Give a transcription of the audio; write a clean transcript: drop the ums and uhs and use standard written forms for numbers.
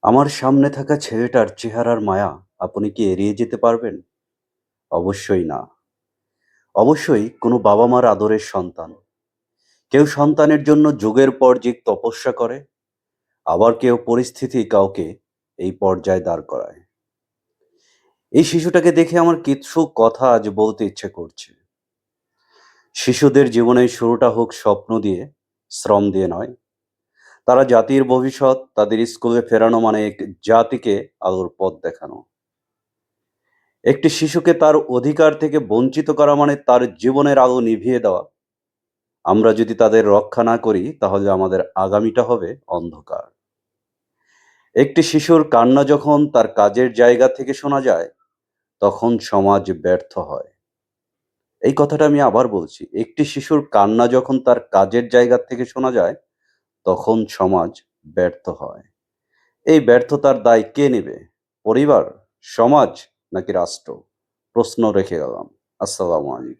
আমার সামনে থাকা ছেলেটার চেহারার মায়া আপনি কি এড়িয়ে যেতে পারবেন? অবশ্যই না। অবশ্যই কোনো বাবা-মার আদরের সন্তান। কেউ সন্তানের জন্য যুগের পর যুগ তপস্যা করে, আবার কেউ পরিস্থিতি কাউকে এই পর্যায়ে দাঁড় করায়। এই শিশুটাকে দেখে আমার কিছু কথা আজ বলতে ইচ্ছে করছে। শিশুদের জীবনের শুরুটা হোক স্বপ্ন দিয়ে, শ্রম দিয়ে নয়। তারা জাতির ভবিষ্যৎ, তাদের স্কুলে ফেরানো মানে এক জাতিকে আলোর পথ দেখানো। একটি শিশুকে তার অধিকার থেকে বঞ্চিত করা মানে তার জীবনের আলো নিভিয়ে দেওয়া। আমরা যদি তাদের রক্ষা না করি তাহলে আমাদের আগামীটা হবে অন্ধকার। একটি শিশুর কান্না যখন তার কাজের জায়গা থেকে শোনা যায়, তখন সমাজ ব্যর্থ হয়। এই কথাটা আমি আবার বলছি। একটি শিশুর কান্না যখন তার কাজের জায়গা থেকে শোনা যায়, তখন সমাজ ব্যর্থ হয়। এই ব্যর্থতার দায় কে নেবে? পরিবার, সমাজ নাকি রাষ্ট্র? প্রশ্ন রেখে গেলাম। আসসালামু আলাইকুম।